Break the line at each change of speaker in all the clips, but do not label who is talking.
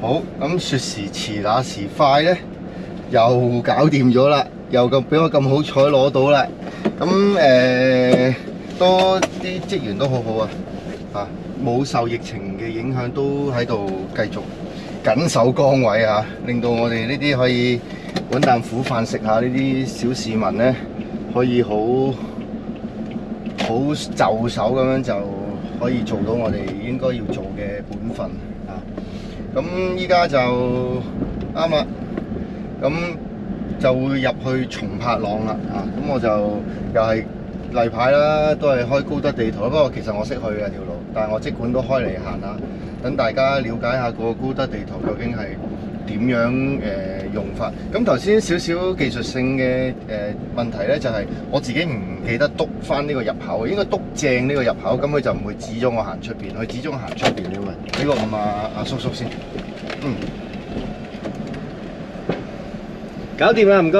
好，咁說時遲那時快咧，又搞掂咗啦，又咁俾我咁好彩攞到啦。咁都啲職員都好好啊，冇受疫情嘅影響，都喺度繼續緊守崗位啊，令到我哋呢啲可以揾啖苦飯食下呢啲小市民咧，可以好就手咁樣就可以做到我哋應該要做嘅本分啊！咁依家就啱啦，咁就會入去松柏塱啦啊！咁我就又係例牌啦，都係開高德地圖啦。不過其實我識去嘅條路，但係我即管都開嚟行下，等大家了解下個高德地圖究竟係點樣用法。咁頭先少少技術性嘅問題咧，就係我自己唔記得篤翻呢個入口，應該篤正呢個入口，咁佢就唔會指咗我行出邊，佢指咗我行出邊嘅嘛。呢個問阿叔叔先，
搞掂啦，唔該。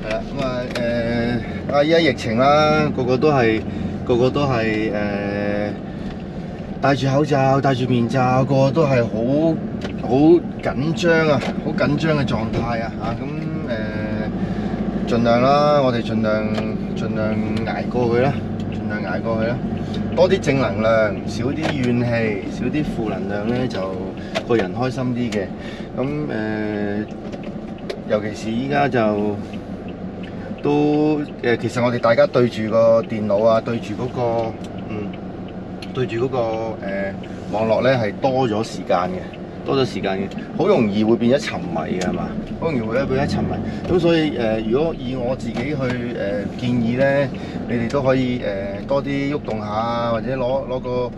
係啦，咁啊依家疫情啦，個個都係戴住口罩、戴住面罩，個個都係好緊張啊，好緊張嘅狀態啊嚇。咁盡量啦，我哋盡量捱過去啦，盡量捱過去啦。多啲正能量，少啲怨氣，少啲負能量咧，就個人開心啲嘅。咁尤其是依家就都其實我哋大家對住個電腦啊，對住嗰個網絡咧係多咗時間嘅，好容易會變咗沉迷嘅係嘛？好容易會變咗沉迷。咁所以如果以我自己去建議咧，你哋都可以多啲喐動下，或者攞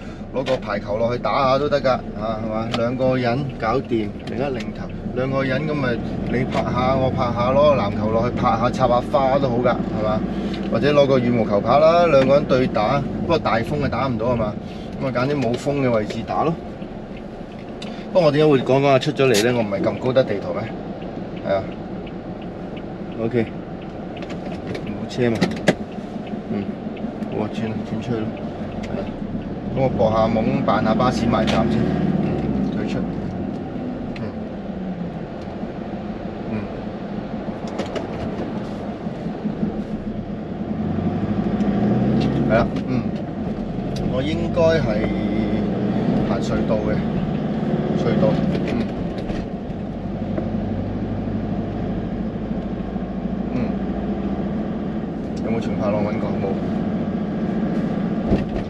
個排球落去打下都得㗎嚇，係嘛？兩個人搞掂，另一擰頭，兩個人咁咪你拍下我拍下，攞個籃球落去拍下插下花都好㗎，係嘛？或者攞個羽毛球拍啦，兩個人對打，不過大風係打唔到係嘛？咁啊揀啲冇風嘅位置打咯。不過我點解會講下出咗嚟咧？我唔係撳高德地圖咩？係啊 ，OK， 冇車嘛，好啊，轉出去咯，係啦。咁我搏下懵扮下巴士埋站先，退出，係啦，我應該係行隧道嘅。隧道，有冇松柏塱揾過？冇。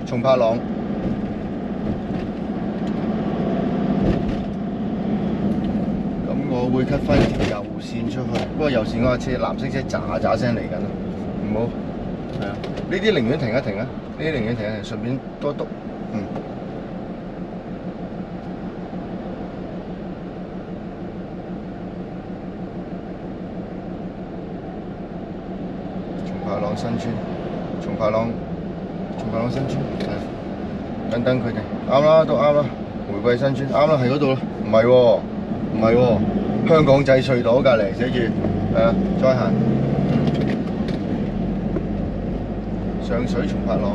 松柏塱，咁我會 cut 翻條右線出去。不過右線嗰架車藍色車喳聲嚟緊，唔好。係啊，呢啲寧願停一停啊！呢啲寧願停一停，順便多篤。松柏塱新村，係等佢哋啱啦，都啱啦。玫瑰新村啱啦，係嗰度啦。唔係喎，香港仔隧道隔離寫住係啊，再行上水松柏塱，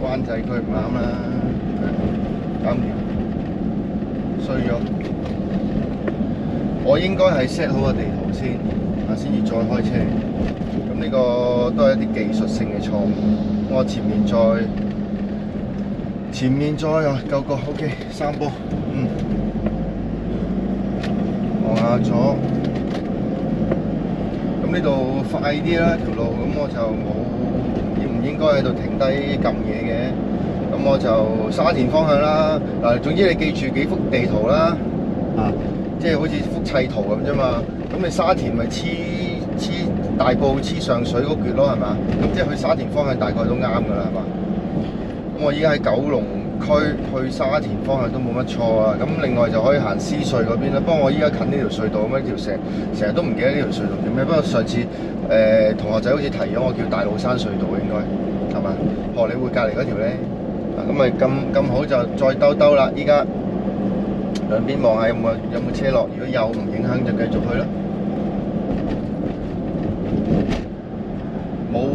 灣仔區唔啱啦，搞唔掂。衰咗，我應該係 set 好個地圖先，先至再開車。咁呢個都係一啲技術性嘅錯誤。我前面再啊，夠個 OK， 3波，望下左。咁呢度快啲啦條路，咁我就唔應該喺度停低撳嘢嘅。咁我就沙田方向啦。嗱，總之你記住幾幅地圖啦，即係好似幅砌圖咁啫嘛。咁你沙田咪黐大埔黐上水嗰橛咯，係嘛？咁即係去沙田方向大概都啱㗎啦，係嘛？咁我依家喺九龍區去沙田方向都冇乜錯啊。咁另外就可以行獅隧嗰邊啦。不過我依家近呢條隧道，咁呢條成日都唔記得呢條隧道叫咩。不過上次同學仔好似提咗我叫大老山隧道應該係嘛？荷里活隔離嗰條咧。咁咪咁好就再兜啦！依家兩邊望下有冇車落，如果有唔影響就繼續去啦。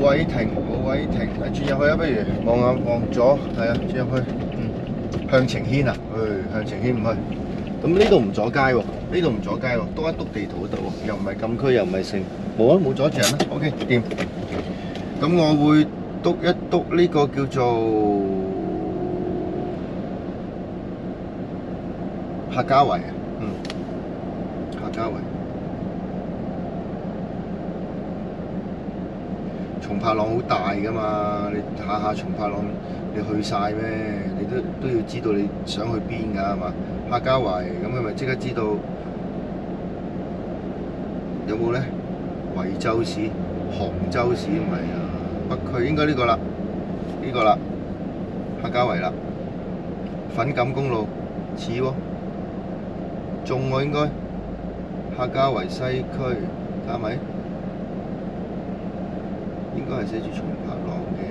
位停，冇位停，轉入去啊！不如望下望左，係啊，轉入去，向晴軒啊，向晴軒唔去。咁呢度唔阻街喎，呢度唔阻街喎，篤一篤地圖嗰度喎，又唔係禁區，又唔係剩，冇啊，冇阻住人啦。OK， 掂。咁我會篤一篤呢個叫做客家圍啊，客家圍。松柏塱好大㗎嘛，你下下松柏塱你去晒咩？你都要知道你想去邊㗎係嘛？客家圍咁你咪即刻知道有冇咧？惠州市、杭州市唔係啊，北區應該呢個啦，呢個啦，客家圍啦，粉錦公路似喎，中喎應該，客家圍西區睇下咪？應該係寫住松柏塱嘅，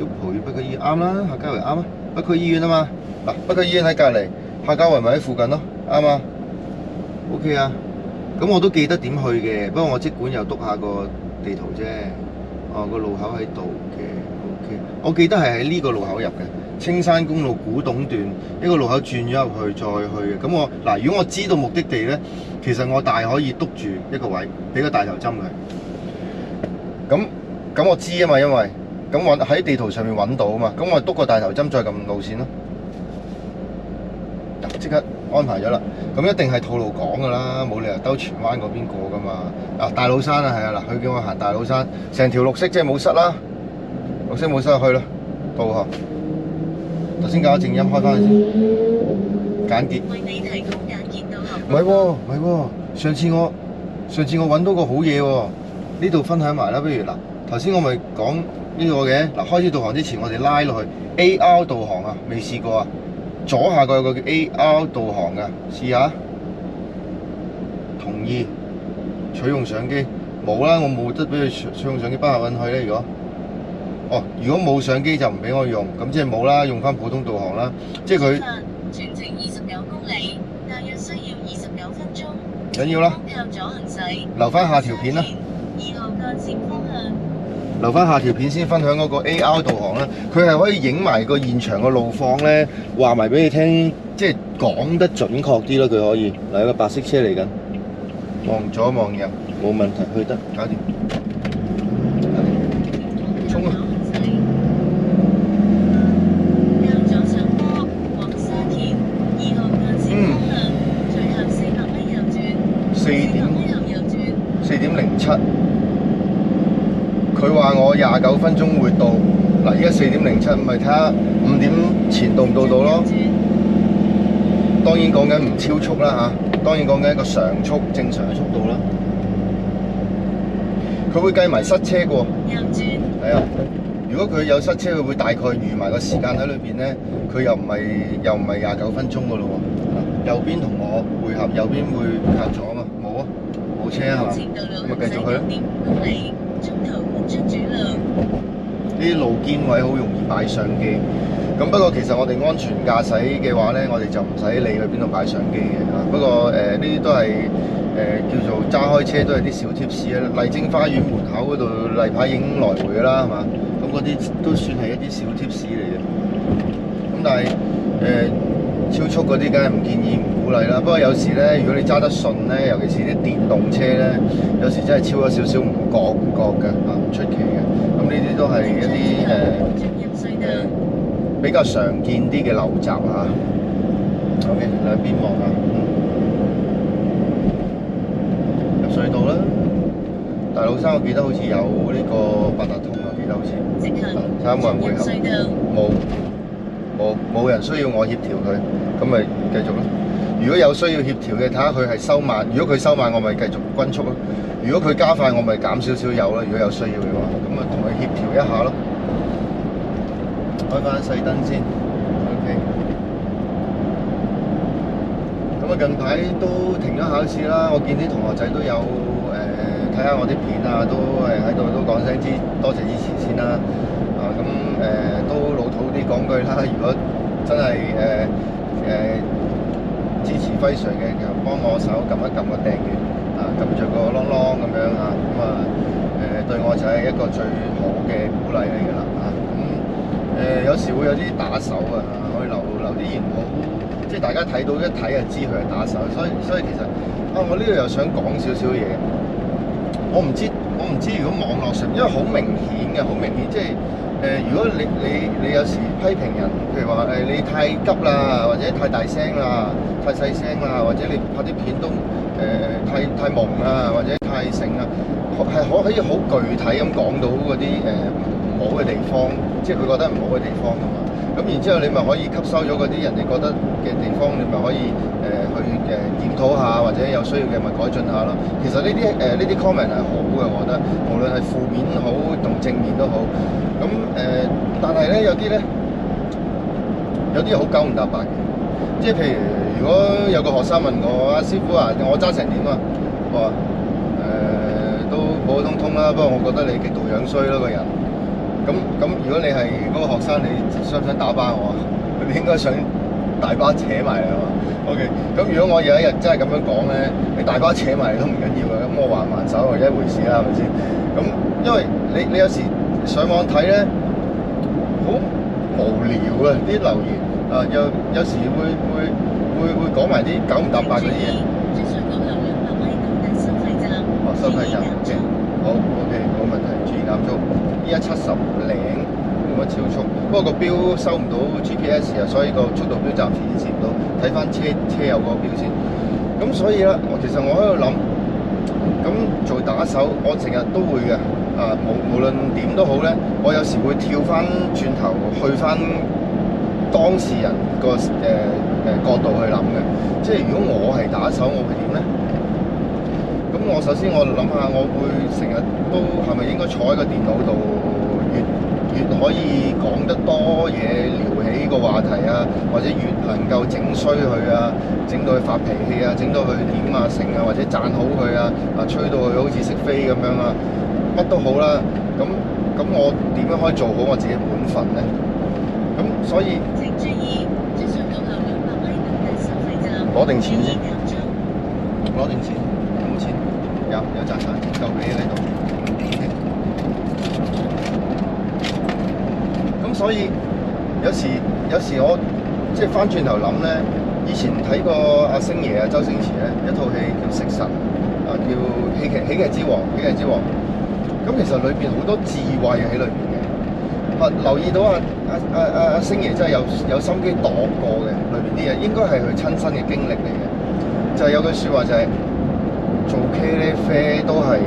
玉蒲與北區醫院啱啦，客家圍啱啊，北區醫院啊嘛，嗱北區醫院喺隔離，客家圍咪喺附近咯，啱啊 ，OK 啊，咁我都記得點去嘅，不過我即管又篤下個地圖啫，哦個路口喺度嘅 ，OK， 我記得係喺呢個路口入嘅，青山公路古洞段一個路口轉咗入去再去嘅，咁我嗱如果我知道目的地咧，其實我大可以篤住一個位，俾個大頭針佢，咁我知啊嘛，因為咁我喺地圖上面揾到啊嘛，咁我篤個大頭針再撳路線咯，即刻安排咗啦。咁一定係吐露港噶啦，冇理由兜荃灣嗰邊過噶嘛。嗱大老山啊，係啊，嗱佢叫我行大老山，成條綠色即係冇塞啦，綠色冇塞去啦，導航。頭先搞靜音開翻去先，簡潔。為你提供簡潔導航。唔係喎，唔係喎，上次我揾到個好嘢喎，呢度分享埋啦，不如嗱。頭先我咪講呢個嘅，嗱開始導航之前我哋拉落去 AR 導航啊，未試過啊，左下角有個叫 AR 導航噶，試下。同意，取用相機冇啦，我冇得俾佢取用相機包下運去咧。如果，如果冇相機就唔俾我用，咁即係冇啦，用翻普通導航啦。即係佢全程29公里，大約需要29分鐘。緊要啦，靠左行駛，留翻下條片啦。2號幹線方向。留翻下條片先分享嗰個 AR 導航啦，佢係可以影埋個現場嘅路況咧，話埋俾你聽，即係講得準確啲咯。佢可以嗱有個白色車嚟緊，望左望右冇問題，去得搞掂，衝啊！向左上坡往沙田2號幹線方向，隨後400米右轉，4.07。佢話我29分鐘會到，嗱依家4.07，咪睇下5點前到唔到咯。當然講緊唔超速啦嚇，當然講緊一個常速正常嘅速度啦。佢會計埋塞車嘅喎。右轉。係啊，如果佢有塞車，佢會大概預埋個時間喺裏邊咧，佢又唔係29分鐘嘅咯喎。右邊同我匯合，右邊會靠左啊嘛，冇啊，冇車啊嘛，咁咪繼續去咯。呢啲路肩位好容易擺相機，咁不過其實我哋安全駕駛嘅話咧，我哋就唔使理去邊度擺相機嘅嚇。不過呢啲都係叫做揸開車都係啲小貼士啊。麗晶花園門口嗰度例牌影來回㗎啦，係嘛？咁嗰啲都算係一啲小貼士嚟嘅。咁但係超速嗰啲梗係唔建議唔鼓勵啦。不過有時咧，如果你揸得順咧，尤其是啲電動車咧，有時真係超咗少少唔覺嘅嚇，唔出奇嘅。咁呢啲都係一啲比較常見啲嘅陋習嚇。OK， 兩邊望下，入隧道啦。大老山我記得好似有呢個八達通啊，記得好似。睇下有冇人配合？冇人需要我協調佢，咁咪繼續咯。如果有需要協調嘅，睇下佢係收慢。如果佢收慢，我咪繼續均速咯。如果佢加快，我咪減少少油咯。如果有需要嘅話，咁啊同佢協調一下咯。開翻細燈先 ，OK。咁啊近排都停咗考試啦，我見啲同學仔都有睇下我啲片啊，都喺度都講聲多謝支持先啦。咁都老土啲講句啦，如果真係支持輝 Sir 嘅，其實幫我手撳一撳個訂閱，撳着個啷啷咁樣啊，咁啊對我就係一個最好嘅鼓勵嚟㗎啦嚇。有時會有啲打手啊，可以留啲言好，即係大家睇到一睇就知佢係打手，所以其實我呢度又想講少少嘢。我唔知如果網絡上，因為好明顯嘅，好明顯，即係如果你有時批評人，譬如話你太急啦，或者太大聲啦，太細聲啦，或者你拍啲片都太朦啊，或者太醒啊，係可以好具體咁講到嗰啲唔好嘅地方，即係佢覺得唔好嘅地方㗎嘛。咁然之後你咪可以吸收咗嗰啲人哋覺得嘅地方，你咪可以去檢討下，或者有需要嘅咪改進下咯。其實呢啲 comment 係好嘅，我覺得無論係負面好同正面都好。咁但係咧有啲好九唔搭八嘅，即係譬如果有個學生問我師傅啊，我揸成點啊？我話都普普通通啦，不過我覺得你極度樣衰咯個人。咁如果你係嗰個學生，你想唔想打巴我啊？你應該想大巴扯埋嚟啊嘛。OK， 咁如果我有一日真係咁樣講咧，你大巴扯埋嚟都唔緊要嘅，咁我還手係一回事啦，係咪先？咁因為你有時上網睇咧，好無聊啊啲留言啊，有時會講埋啲九唔搭八嗰啲嘢。哦，收費站 OK， 好 OK， 冇問題，注意減速。依家70零冇乜超速，不過個錶收唔到 GPS 啊，所以個速度錶暫時顯示唔到，睇翻車友個錶先。咁所以咧，其實我喺度諗，咁做打手，我成日都會嘅，無論點都好咧，我有時會跳翻轉頭去翻當事人個角度去諗嘅，即係如果我係打手，我會點咧？咁我首先我諗下，我會成日都係咪應該坐喺個電腦度，越可以講得多嘢，撩起個話題啊，或者越能夠整衰佢啊，整到佢發脾氣啊，整到佢點啊成啊，或者讚好佢啊，吹到佢好似識飛咁樣啊，乜都好啦。咁我點樣可以做好我自己本分咧？咁所以攞定錢先，攞定錢。有賺曬，夠俾喺度。咁所以有時我即係翻轉頭諗咧，以前睇過阿星爺啊、周星馳咧一套戲叫《食神》，叫喜劇之王。咁其實裏邊好多智慧喺裏邊嘅。留意到阿星爺真係有心機度過嘅，裏邊啲嘢應該係佢親身嘅經歷嚟嘅。就係有句説話就係。做茄喱啡都係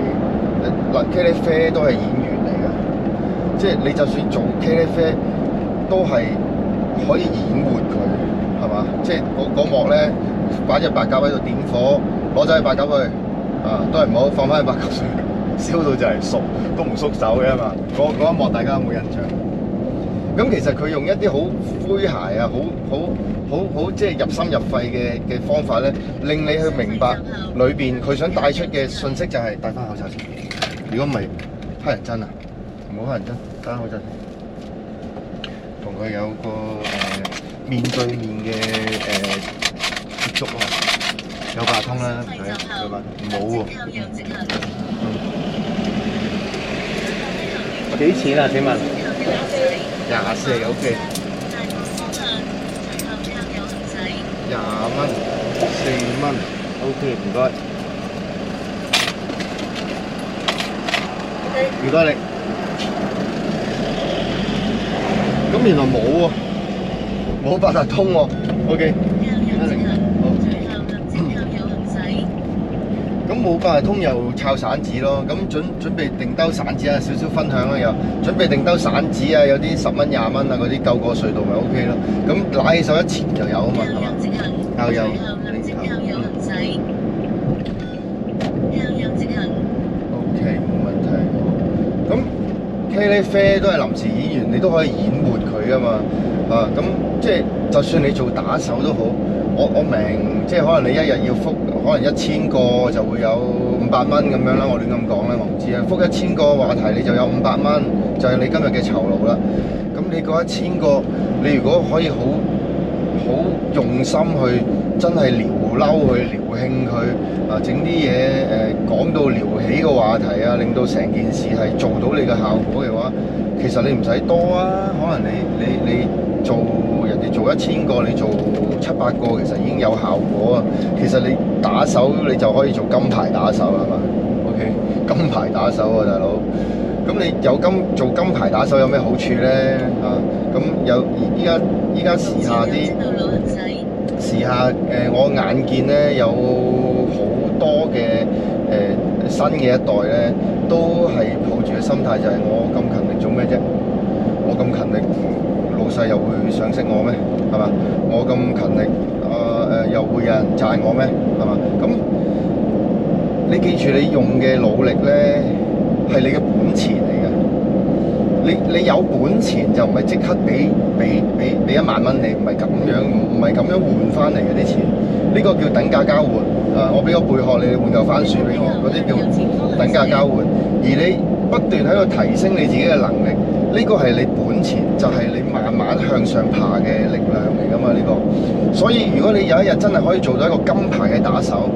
茄喱啡都係演員嚟㗎，即係你就算做茄喱啡都係可以演活佢，係嘛？即係嗰幕咧，擺隻白鴿喺度點火，攞走隻白鴿去，都係唔好放翻隻白鴿水，燒到就係熟，都唔縮手嘅嘛。嗰一幕大家有冇印象？咁其實佢用一啲好詼諧啊，好即係入心入肺嘅方法咧，令你去明白裏邊佢想帶出嘅信息就係戴翻口罩先。如果唔係乞人憎啊，唔好乞人憎，戴翻口罩先。同佢有個面對面嘅接觸啊，有八達通啦，有八冇喎。幾錢啊？請問？24 OK。20蚊，4蚊 OK， 唔該。唔該你。咁原來冇喎，冇八達通喎 OK。咁冇八達通又抄散紙咯，咁準備定兜散紙啊，少少分享啦又，準備定兜散紙啊，有啲10蚊20蚊啊嗰啲夠過隧道咪 OK 咯，咁揦起手一錢就有啊嘛，係嘛？有。OK 冇問題。咁茄喱啡都係臨時演員，你都可以演活佢噶嘛，咁即係就算你做打手都好，我明，即係可能你一日要覆可能1000個就會有500蚊咁樣啦，我亂咁講啦，我唔知啊。覆1000個話題你就有500蚊，就係你今日嘅酬勞啦。咁你嗰1000個，你如果可以好用心去真係撩嬲佢、撩興佢啊，整啲嘢講到撩起個話題啊，令到成件事係做到你嘅效果嘅話，其實你唔使多啊，可能你做人哋做1000個，你做700個，其實已經有效果啊。其實你打手你就可以做金牌打手係嘛 ？OK， 金牌打手啊，大佬。咁你有做金牌打手有咩好處咧？啊，咁有依家時下我眼見咧有好多嘅新嘅一代咧，都係抱住嘅心態就係我咁勤力做咩啫？我咁勤力，老細又會賞識我咩？係嘛？我咁勤力，又會有人讚我咩？係嘛？咁你記住，你用嘅努力咧係你嘅本錢嚟嘅。你有本錢就唔係即刻俾1萬蚊你，唔係咁樣換翻嚟嘅啲錢。呢個叫等價交換。我俾個貝殼你，換嚿番薯俾我，嗰啲叫等價交換。而你不斷喺度提升你自己嘅能力，呢個係你本錢，就係你慢慢向上爬嘅力量嚟㗎嘛。呢個，所以如果你有一日真係可以做到一個金牌嘅打手，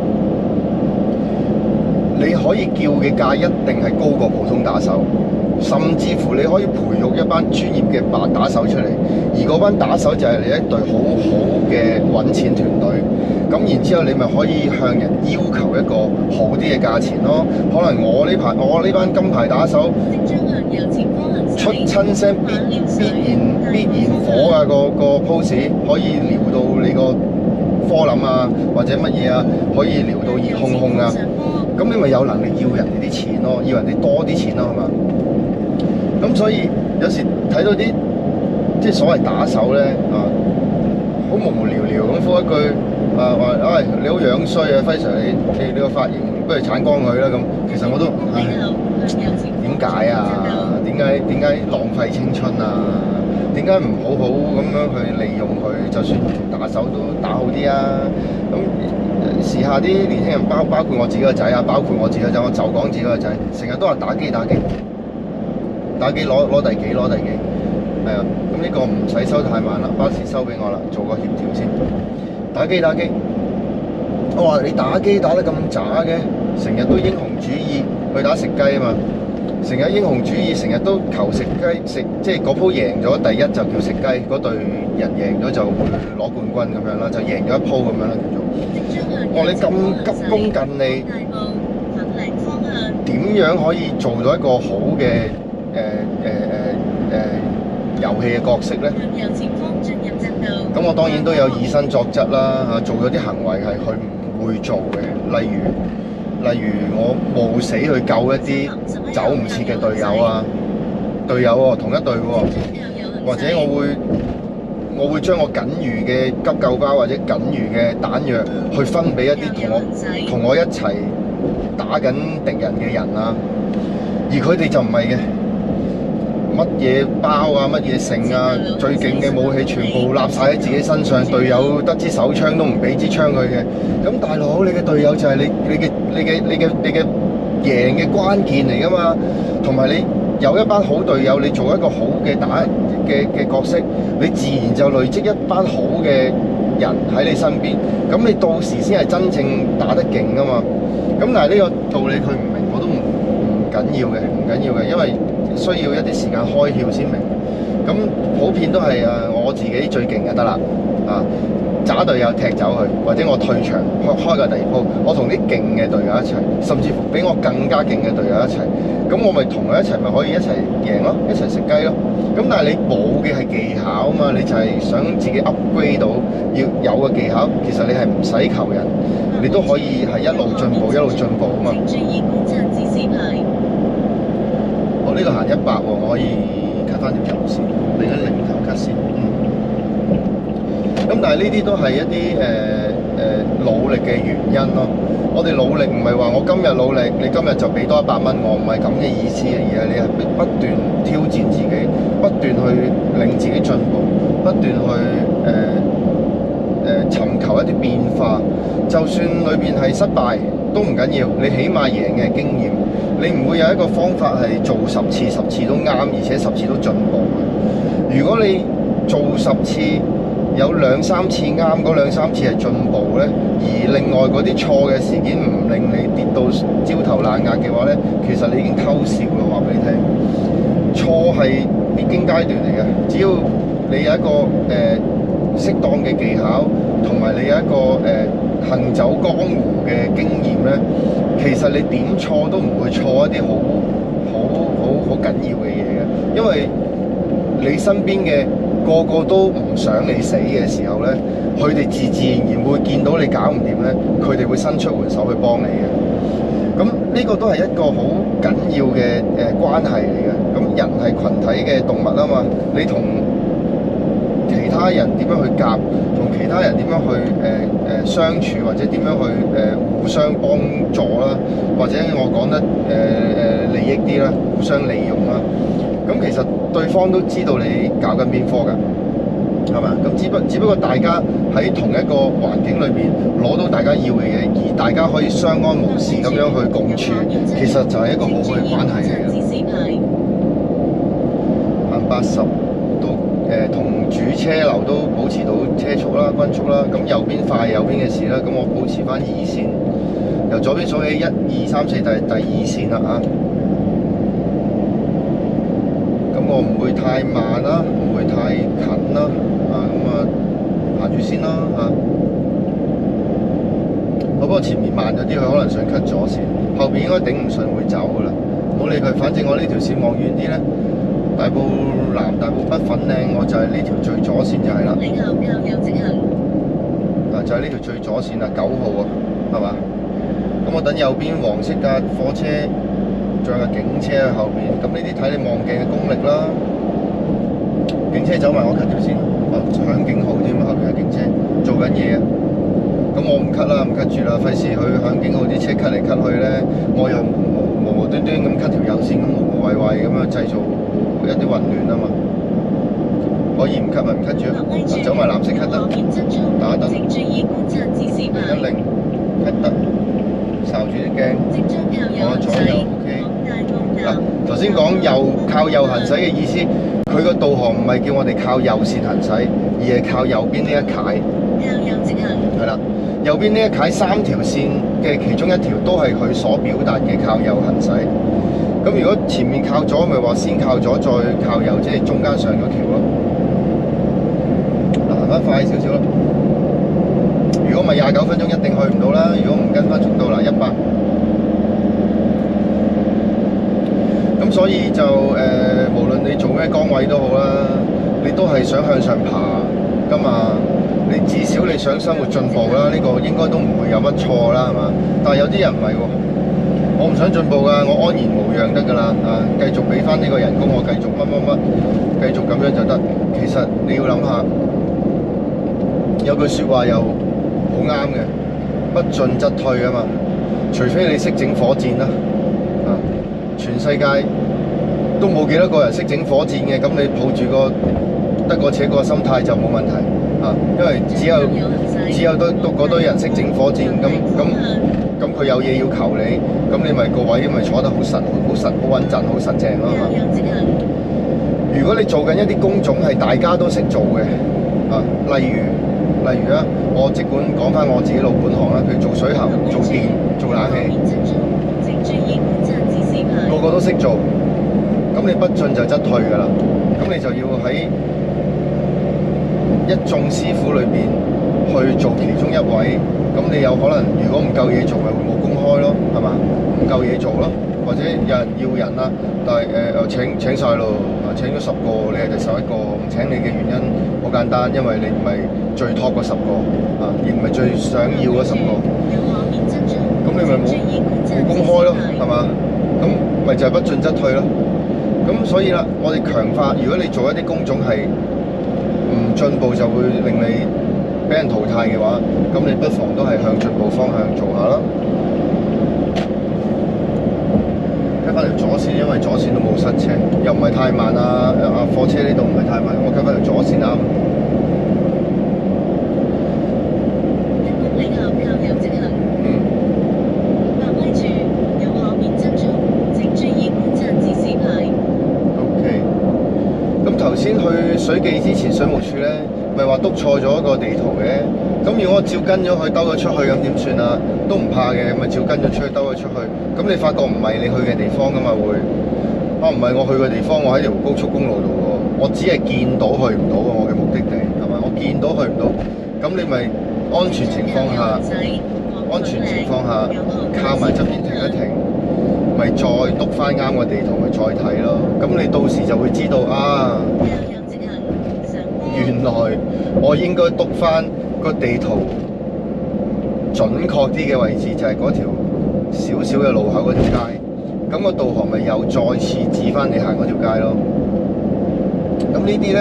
你可以叫嘅價一定係高過普通打手。甚至乎你可以培育一班專業嘅打手出嚟，而嗰班打手就係你一隊好好嘅揾錢團隊。咁然之後你咪可以向人要求一個好啲嘅價錢咯。可能我呢班金牌打手出親聲必然火啊個 pose， 可以撩到你個科林啊或者乜嘢啊，可以撩到熱烘烘啊。咁你咪有能力要人哋啲錢咯，要人哋多啲錢咯，係嘛？咁所以有時睇到啲即係所謂打手咧好無聊咁敷一句話，你好樣衰啊，輝 Sir 你個髮型不如剷光佢啦咁。其實我都點解啊？點解浪費青春啊？點解唔好好咁樣去利用佢？就算打手都打好啲啊！咁時下啲年輕人包括我自己個仔啊，包括我自己個仔，我就講自己個仔，成日都話打機攞第幾，係啊！咁呢個唔使收太慢啦，巴士收俾我啦，做個協調先。打機，我話你打機打得咁渣嘅，成日都英雄主義去打食雞啊嘛！成日英雄主義，成日都求食雞即係嗰鋪贏咗第一就叫食雞，嗰隊人贏咗就會攞冠軍咁樣啦，就贏咗一鋪咁樣啦叫做。我話你咁急功近利，點樣可以做到一個好嘅遊戲嘅角色咧？咁我當然都有以身作則啦，做咗啲行為係佢唔會做嘅，例如我冒死去救一啲走唔切嘅隊友啊，同一隊喎，或者我會將我僅餘嘅急救包或者僅餘嘅彈藥去分俾一啲同我一齊打緊敵人嘅人啊，而佢哋就唔係嘅。乜嘢包啊，乜嘢剩啊，最勁嘅武器全部立晒喺自己身上，隊友得支手槍都唔俾支槍佢嘅。咁大佬，你嘅隊友就係你嘅贏嘅關鍵嚟㗎嘛。同埋你有一班好隊友，你做一個好嘅嘅角色，你自然就累積一班好嘅人喺你身邊。咁你到時先係真正打得勁㗎嘛。咁但係呢個道理佢唔明，我都唔緊要嘅，因為需要一啲時間開竅先明。咁普遍都係我自己最勁就得啦，渣隊友踢走佢，或者我退場開個第二鋪，我同啲勁嘅隊友一齊，甚至乎比我更加勁嘅隊友一齊，咁我咪同佢一齊咪可以一齊贏咯，一齊食雞咯。咁但係你冇嘅係技巧啊嘛，你就係想自己 upgrade 到要有嘅技巧，其實你係唔使求人，你都可以係一路進步啊嘛。呢個行100喎，我可以 cut 翻條油線，另一擰頭 cut 線。咁但係呢啲都係一啲努力嘅原因咯。我哋努力唔係話我今日努力，你今日就俾多100蚊我，唔係咁嘅意思嘅，而係你係不斷挑戰自己，不斷去令自己進步，不斷去尋求一啲變化。就算裏邊係失敗都唔緊要，你起碼贏嘅經驗。你唔會有一個方法係做10次都啱，而且10次都進步嘅。如果你做10次有兩三次啱，嗰兩三次係進步咧，而另外嗰啲錯嘅事件唔令你跌到焦頭爛額嘅話咧，其實你已經偷笑啦！話俾你聽，錯係必經階段嚟嘅，只要你有一個適當嘅技巧，同埋你有一個行走江湖嘅經驗咧，其實你點錯都唔會錯一啲好緊要嘅嘢嘅，因為你身邊嘅個個都唔想你死嘅時候咧，佢哋自然會見到你搞唔掂咧，佢哋會伸出援手去幫你嘅。咁呢個都係一個好緊要嘅關係嚟嘅。咁人係群體嘅動物啊嘛，你同其他人點樣去夾，同其他人點樣去相處，或者點樣去互相幫助啦，或者我講得利益啲啦，互相利用啦。咁其實對方都知道你搞緊邊科㗎，係咪？咁只不過大家喺同一個環境裏邊攞到大家要嘅嘢，而大家可以相安無事咁樣去共處，其實就係一個好好嘅關係嚟嘅。行80都同主車流都保持到車速啦、均速啦。咁右邊快右邊嘅事啦，咁我保持翻2線，由左邊數起1、2、3、4，第2線啦啊！我唔會太慢啦，唔會太近啦，行住先啦好，不過前面慢咗啲，佢可能想 cut 左線，後邊應該頂唔順會走噶啦，唔好理佢，反正我呢條線望遠啲咧，大埔南、大埔北、粉嶺，我就係呢條最左線就係啦。你後較右直行。就係呢條最左線啊，9號啊，係嘛？咁我等右邊黃色架貨車。仲有個警車喺後邊，咁呢啲睇你望鏡嘅功力啦。警車走埋，我 cut 條線，響警號添，後邊係警車做緊嘢啊。咁我唔 cut 啦，唔 cut 住啦，費事佢響警號啲車 cut 嚟 cut 去咧，我又無端端咁 cut 條右線，咁無謂咁樣製造一啲混亂啊嘛。可以唔 cut 咪唔 cut 住咯，走埋藍色 cut 得，打燈110 cut 得，睄住啲鏡，我左右 OK。嗱，頭先講靠右行駛嘅意思，佢個導航唔係叫我哋靠右線行駛，而係靠右邊呢一楷。係啦，右邊呢一楷3條線嘅其中1條都係佢所表達嘅靠右行駛。咁如果前面靠左，咪話先靠左再靠右，即係中間上咗橋咯。嗱，行翻快少少咯。如果唔係29分鐘一定去唔到啦。如果唔跟翻速度啦，100。咁所以就無論你做咩崗位都好啦，你都係想向上爬㗎嘛。你至少你想生活進步啦，呢個應該都唔會有乜錯啦，係嘛？但係有啲人唔係喎，我唔想進步㗎，我安然無恙得㗎啦，繼續俾翻呢個人工，我繼續乜，繼續咁樣就得。其實你要諗下，有句説話又好啱嘅，不進則退啊嘛。除非你識整火箭啦。全世界都冇幾多個人識整火箭嘅，咁你抱住個得過且過嘅心態就冇問題因為只有嗰堆人識整火箭，咁佢有嘢要求你，咁你咪個位咪坐得好實、好穩陣、好實正咯如果你做緊一啲工種係大家都識做嘅例如啊，我即管講翻我自己老本行啦，譬如做水喉、做電、做冷氣。個個都識做，咁你不進就則退㗎啦。咁你就要喺一眾師傅裏邊去做其中一位。咁你有可能如果唔夠嘢做，咪會冇公開咯，係嘛？唔夠嘢做咯，或者有人要人啦，但係請晒咯，請咗10個，你係第11個。唔請你嘅原因好簡單，因為你唔係最 top 嗰10個而唔係最想要嗰10個。咁你咪冇公開咯，係嘛？咁咪就係不進則退咯。咁所以啦，我哋強化，如果你做一啲工種係唔進步，就會令你俾人淘汰嘅話，咁你不妨都係向進步方向做下啦。睇翻條左線，因為左線都冇塞車，又唔係太慢啊。貨車呢度唔係太慢，我睇翻條左線啱。頭先去水記之前，水務署咧咪話篤錯咗個地圖嘅。咁如果我照跟咗佢兜咗出去，咁點算啊？都唔怕嘅，咪照跟咗出去兜咗出去。咁你發覺唔係你去嘅地方噶嘛會？唔係我去嘅地方，我喺條高速公路度喎，我只係見到去唔到我嘅目的地，係咪？我見到去唔到，咁你咪安全情況下，靠埋側邊停一停，咪再篤翻啱個地圖，咪再睇咯。咁你到時就會知道啊，原來我應該篤翻個地圖準確啲嘅位置，就係嗰條少少嘅路口嗰條街。咁個導航咪又再次指翻你行嗰條街咯。咁呢啲呢，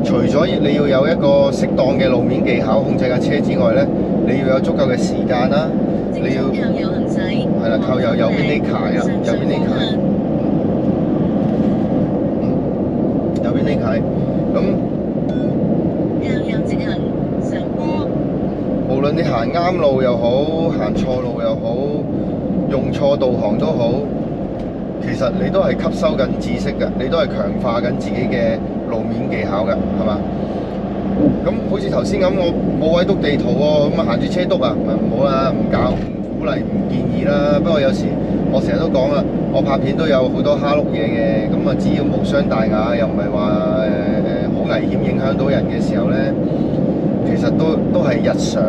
除咗你要有一個適當嘅路面技巧控制架車之外呢，你要有足夠嘅時間啦。你要係啦，靠右邊呢排啦，右邊呢排，右邊呢排。咁無論你行啱路又好，行錯路又好，用錯導航都好，其實你都係吸收緊知識嘅，你都係強化緊自己嘅路面技巧嘅，係嘛？咁好似頭先咁，我冇位篤地圖喎，咁啊行住車篤啊，唔好啦，唔教、唔鼓勵、唔建議啦。不過有時我成日都講啦，我拍片都有好多蝦碌嘢嘅，咁啊只要無傷大雅，又唔係話好危險影響到人嘅時候咧，其實都係日常。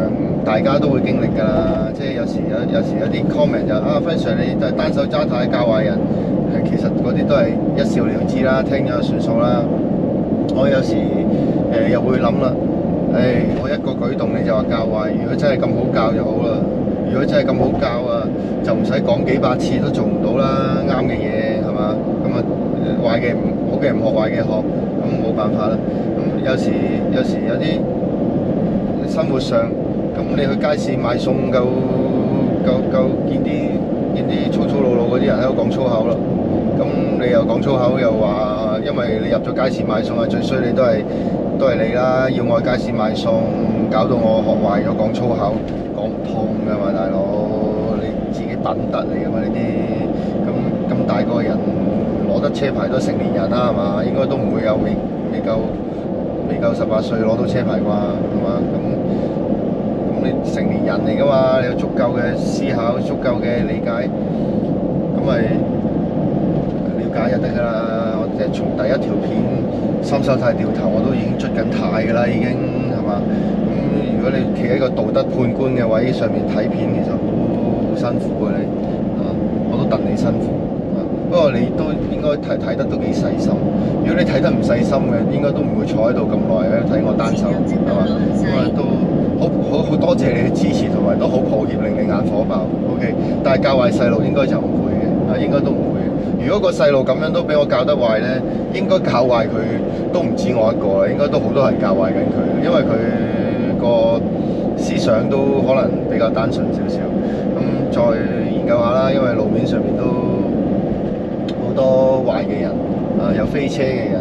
大家都會經歷㗎啦，即係有時有啲 comment 就輝 Sir 你就單手揸軚教壞人，其實嗰啲都係一笑了之啦，聽咗就算數啦。我有時又會諗啦，我一個舉動你就話教壞，如果真係咁好教就好啦。如果真係咁好教啊，就唔使講幾百次都做唔到啦。啱嘅嘢係嘛？咁啊壞嘅唔好嘅唔學，壞嘅學，咁冇辦法啦。咁有時有啲生活上。咁你去街市買餸，夠見啲粗魯嗰啲人喺度講粗口咯。咁你又講粗口，又話因為你入咗街市買餸啊，最衰你都係你啦。要我去街市買餸，搞到我學壞咗講粗口，講唔通㗎嘛，大佬，你自己品德嚟㗎嘛呢啲。咁大個人攞得車牌都成年人啦，係嘛？應該都唔會有未夠18歲攞到車牌啩，係嘛？你成年人嚟㗎嘛，你有足夠嘅思考、足夠嘅理解，咁咪了解就得㗎啦。我從第一條片深手軚掉頭，我都已經捽緊軚㗎啦，已經係嘛？咁如果你企喺個道德判官嘅位上面睇片，其實好辛苦㗎你，我都戥你辛苦。不過你都應該睇得都幾細心。如果你睇得唔細心嘅，應該都唔會坐喺度咁耐喺度睇我單手，係嘛？咁啊都好多謝你嘅支持，同埋都好抱歉令你眼火爆。OK， 但係教壞細路應該就唔會嘅，應該都唔會嘅。如果個細路咁樣都俾我教得壞咧，應該教壞佢都唔止我一個啦，應該都好多人教壞緊佢，因為佢個思想都可能比較單純少少。咁再研究下啦，因為路面上面都好多壞嘅人，有飛車嘅人，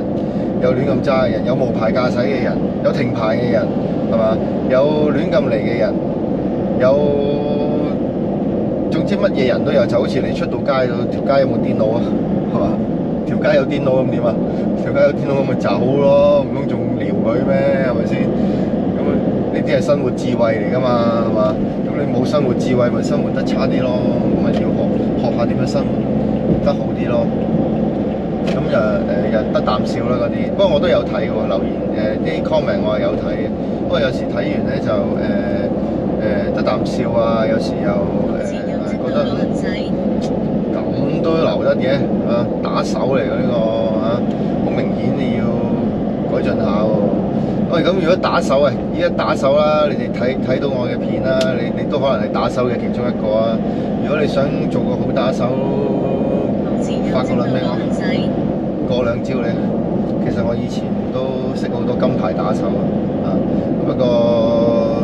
有亂咁揸嘅人，有無牌駕駛嘅人，有停牌嘅人，係嘛？有亂咁嚟嘅人，有總之乜嘢人都有，就好似你出到街度，條街有冇電腦啊？係嘛？條街有電腦咁點啊？條街有電腦咁咪走咯，唔通仲撩佢咩？係咪先？咁呢啲係生活智慧嚟㗎嘛，係嘛？咁你冇生活智慧，咪生活得差啲咯，咁咪要學下點樣生活得好啲咯。咁又得啖笑啦嗰啲，不過我都有睇喎留言，啲 comment 我係有睇嘅，不過有時睇完咧就得啖笑啊，有時又覺得咁都留得嘅打手嚟嘅呢個好明顯你要改進下喎。喂，咁如果打手依家打手啦，你哋睇到我嘅片啦，你都可能係打手嘅其中一個啊。如果你想做個好打手，發個輪俾我，過兩招咧。其實我以前都識好多金牌打手不過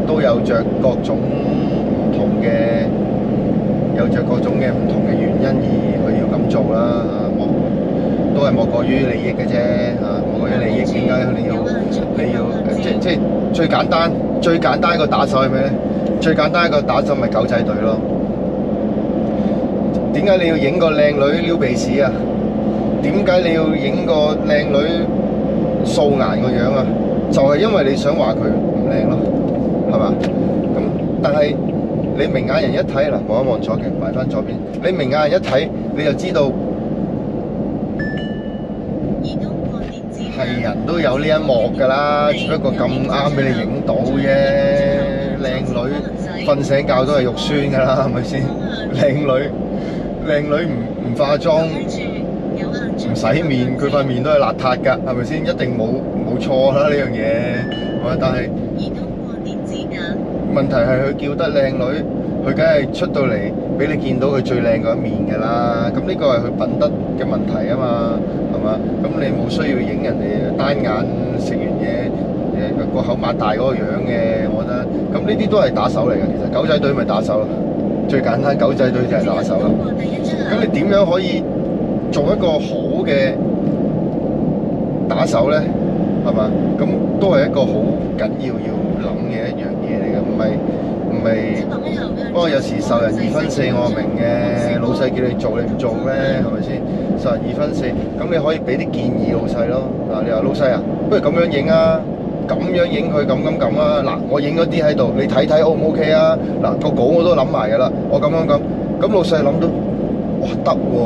都有着各種唔同嘅，唔同嘅原因而佢要咁做啦都係莫過於利益嘅啫莫過於利益。點解你要即最簡單一個打手係咩咧？最簡單一個打手咪狗仔隊咯。點解你要影個靚女撩鼻屎啊？點解你要影個靚女素顏個樣啊，就係因為你想話佢唔靚咯，係嘛？咁但係你明眼人一睇嗱，望一望左嘅，埋翻左邊，你明眼人一睇你就知道。係人都有呢一幕㗎啦，只不過咁啱俾你影到啫。靚女瞓醒覺都係肉酸㗎啦，係咪先？靚女唔化妝，唔洗面，佢塊面都係邋遢㗎，係咪先？一定冇錯啦呢樣嘢。但係問題係佢叫得靚女，佢梗係出到嚟俾你見到佢最靚嗰一面㗎啦。咁呢個係佢品德嘅問題啊嘛。咁你冇需要影人哋單眼食完嘢，個口擘大嗰個樣嘅，我覺得。咁呢啲都係打手嚟嘅，其實狗仔隊咪打手咯，最簡單狗仔隊就係打手咯。咁你點樣可以做一個好嘅打手咧？係嘛？咁都係一個好緊要諗嘅一樣嘢嚟嘅，唔係。不過有時受人2分4我明嘅，老細叫你做你唔做咩？係咪先？受人2分4，咁你可以俾啲建議老細咯。你話老細啊，不如咁樣影啊，咁樣影佢咁啊。嗱，我影咗啲喺度，你睇睇 O 唔 OK 啊？嗱，個稿我都諗埋㗎啦，我咁。咁老細諗到，哇得喎，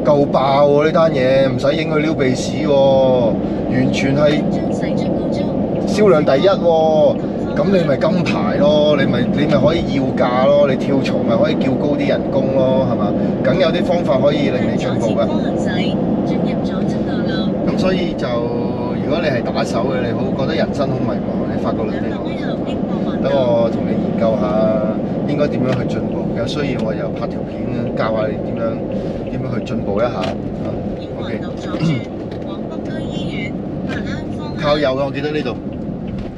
夠爆喎呢單嘢，唔使影佢撩鼻屎喎，完全係銷量第一喎。咁你咪金牌咯，你咪可以要價咯，你跳槽咪可以叫高啲人工咯，係嘛？梗有啲方法可以令你進步㗎。咁所以就如果你係打手嘅，你好覺得人生好迷茫，你發個女俾我，等我同你研究下應該點樣去進步。有需要我又拍條片教下你點樣去進步一下。OK。靠右嘅，我記得呢度。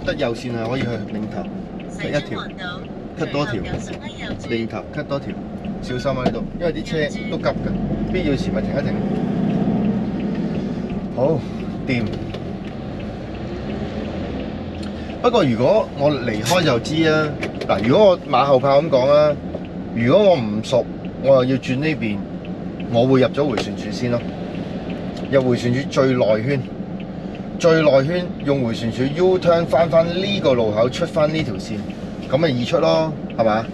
得右線係可以去擰頭，得一條，cut 多條，擰頭 cut 多條，小心啊呢度，因為啲車都急㗎，必要時咪停一停。好掂。不過如果我離開就知啊，嗱，如果我馬後炮咁講啊，如果我唔熟，我又要轉呢邊，我會入咗迴旋處先咯，入迴旋處最內圈。用迴旋處 U-turn 翻呢個路口出翻呢條線，咁咪易出咯，係嘛？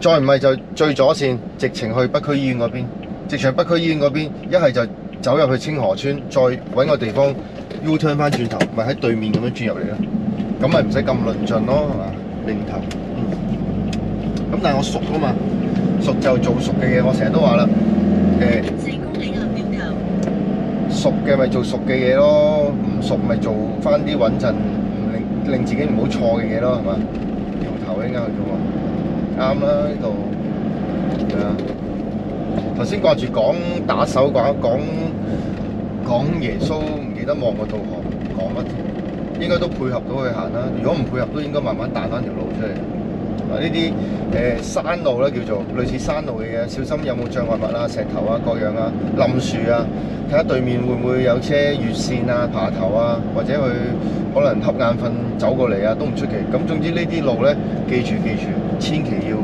再唔係就最左線直情去北區醫院嗰邊，直情去北區醫院嗰邊，一係就走入去清河村，再揾個地方 U-turn 翻轉頭，咪喺對面咁樣轉入嚟咯。咁咪唔使咁論盡咯，係嘛？擰頭。咁但係我熟啊嘛，熟就做熟嘅嘢，我成日都話啦，熟嘅咪做熟嘅嘢咯，唔熟咪做翻啲穩陣，令自己唔好錯嘅嘢咯，係嘛？掉頭應該去做喎，啱啦呢度。係啊，頭先掛住講打手講耶穌，唔記得望個導航講乜，應該都配合到佢行啦。如果唔配合，都應該慢慢彈翻條路出嚟。呢啲山路咧，叫做類似山路嘅嘢，小心有冇障礙物啊、石頭啊、各樣啊、冧樹啊，睇下對面會唔會有車越線啊、爬頭啊，或者佢可能瞌眼瞓走過嚟啊，都唔出奇。咁總之呢啲路咧，記住，千祈要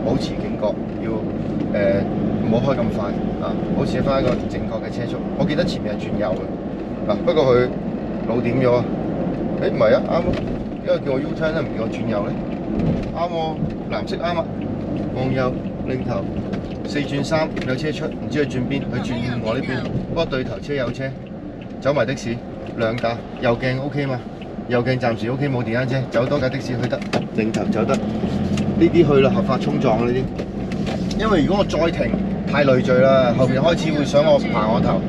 保持警覺，要唔好開咁快啊，保持翻一個正確嘅車速。我記得前面係轉右嘅，不過佢老點咗啊？唔係啊，啱咯，因為叫我 U-turn 咧，唔叫我轉右咧。啱喎，藍色啱啊！望右擰頭，4轉3有車出，唔知佢轉邊，佢轉我呢邊。不過對頭車有車，走埋的士兩架，右鏡 OK 嘛？右鏡暫時 OK， 冇電單車，走多架的士去得，擰頭走得。呢啲去啦，合法衝撞啊呢啲。因為如果我再停，太累贅啦，後面開始會想我爬我頭。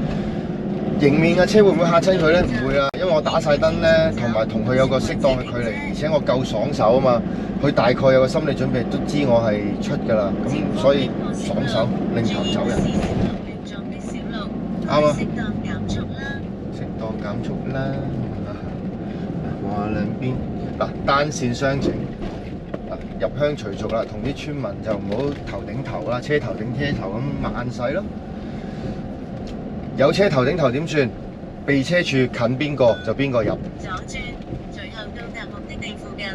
迎面嘅車會唔會嚇親佢咧？唔會啊，因為我打晒燈咧，同埋同佢有個適當嘅距離，而且我夠爽手啊嘛。佢大概有個心理準備，都知我係出㗎啦，咁所以爽手擰頭走人。啱啊！適當減速啦。望下兩邊嗱，單線雙程入鄉隨俗啦，同啲村民就唔好頭頂頭啦，車頭頂車頭咁慢駛咯。有車頭頂頭點算？避車處近邊個就邊個入。左轉，隨後到達目的地附近。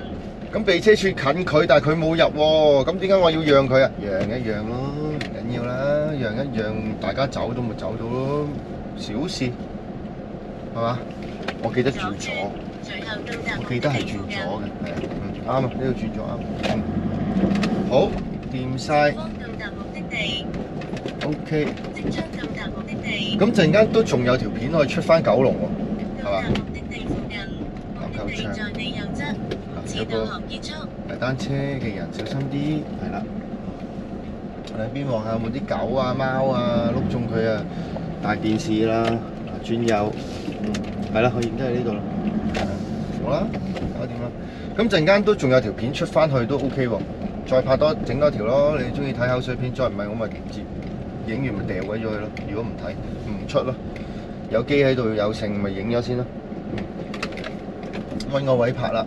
咁避車處近佢，但係佢冇入喎，咁點解我要讓佢啊？讓一讓咯，唔緊要啦，讓一讓，大家走都咪走到咯，小事，係嘛？我記得轉左，我記得係轉左嘅，係啊，啱啊，呢度轉左啱，好，掂晒 ，OK。咁陣間都仲有條片可以出翻九龍喎，係嘛？籃球場，有個踩單車嘅人小心啲，係啦。我哋喺邊望下有冇啲狗啊、貓啊碌中佢啊，大件事啦，轉右，係啦，我影都喺呢度啦，好啦，搞掂啦。咁陣間都仲有條片出翻去都 OK 喎，再拍多整多條咯。你中意睇口水片，再唔係我咪接影完咪掉鬼咗佢咯。如果唔睇唔出咯，有機喺度有剩咪影咗先咯。揾個位拍啦。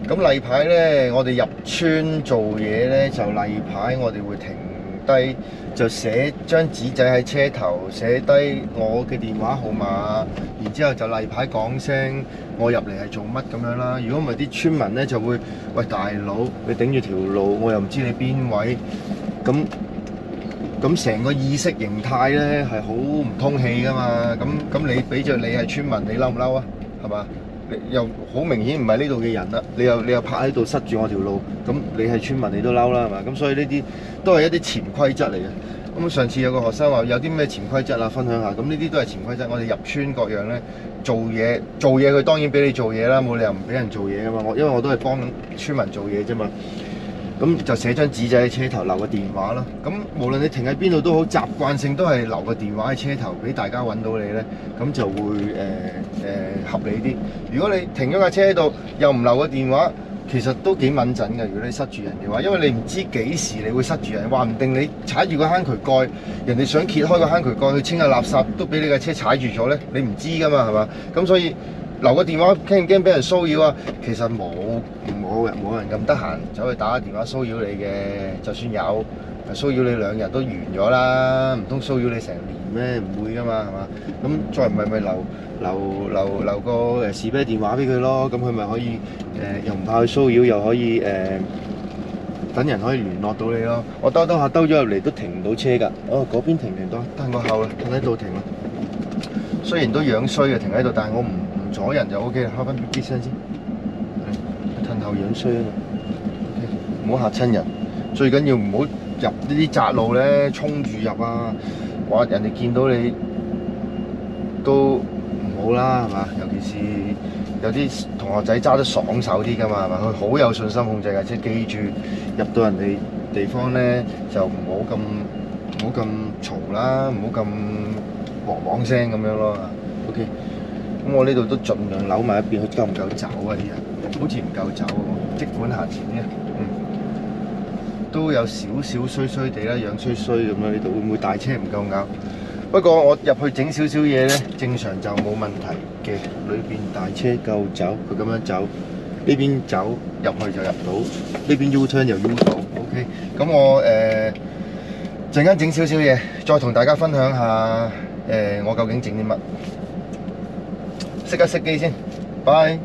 咁例牌咧，我哋入村做嘢咧，就例牌我哋會停低，就寫張紙仔喺車頭，寫低我嘅電話號碼，然之後就例牌講聲我入嚟係做乜咁樣啦。如果唔係啲村民咧就會，喂大佬，你頂住條路，我又唔知你邊位，咁成個意識形態咧係好唔通氣噶嘛。咁你俾着你係村民，你嬲唔嬲啊？係嘛？你又好明顯唔係呢度嘅人啦，你又泊喺度塞住我條路，咁你係村民你都嬲啦，係嘛？咁所以呢啲都係一啲潛規則嚟嘅。咁上次有個學生話有啲咩潛規則啊，分享下。咁呢啲都係潛規則。我哋入村各樣咧做嘢佢當然俾你做嘢啦，冇理由唔俾人做嘢噶嘛。因為我都係幫村民做嘢啫嘛。咁就寫張紙仔喺車頭，留個電話咯。咁無論你停喺邊度都好，習慣性都係留個電話喺車頭，俾大家揾到你咧，咁就會合理啲。如果你停咗架車喺度，又唔留個電話，其實都幾敏陣嘅。如果你塞住人嘅話，因為你唔知幾時你會塞住人，話唔定你踩住個坑渠蓋，人哋想揭開個坑渠蓋去清下垃圾，都俾你架車踩住咗咧，你唔知噶嘛，係嘛？咁所以留個電話驚唔驚俾人騷擾啊？其實冇人咁得閒走去打電話騷擾你嘅，就算有騷擾你2日都完咗啦，唔通騷擾你成年咩？唔會噶嘛，係嘛？咁再唔係咪留個士啤電話俾佢咯，咁佢咪可以又唔怕佢騷擾，又可以等人可以聯絡到你咯。我兜下兜咗入嚟都停唔到車㗎，哦嗰邊停到，攤個後啦，停喺度停啦。雖然都樣衰嘅停喺度，但係我唔阻人就 O K 啦，開翻啲聲先。褪後樣衰啊嘛，唔好嚇親人。最緊要唔好入呢啲窄路咧，衝住入啊！哇，人哋見到你都唔好啦，係嘛？尤其是有啲同學仔揸得爽手啲㗎嘛，係嘛？佢好有信心控制架車，記住入到人哋地方咧就唔好咁嘈啦，唔好咁黃聲咁樣咯。OK。咁我呢度都盡量扭埋一邊，佢夠唔夠走啊啲人？好似唔夠走喎，即管行前啲啊。都有少少衰衰地啦，樣衰衰咁樣。呢度會唔會大車唔夠咬？不過我入去整少少嘢咧，正常就冇問題嘅。裏邊大車夠走，佢咁樣走，呢邊走入去就入到，呢邊 U turn 又 U 到。OK， 咁我陣間整少少嘢，再同大家分享下我究竟整啲乜。熄一熄機先，拜。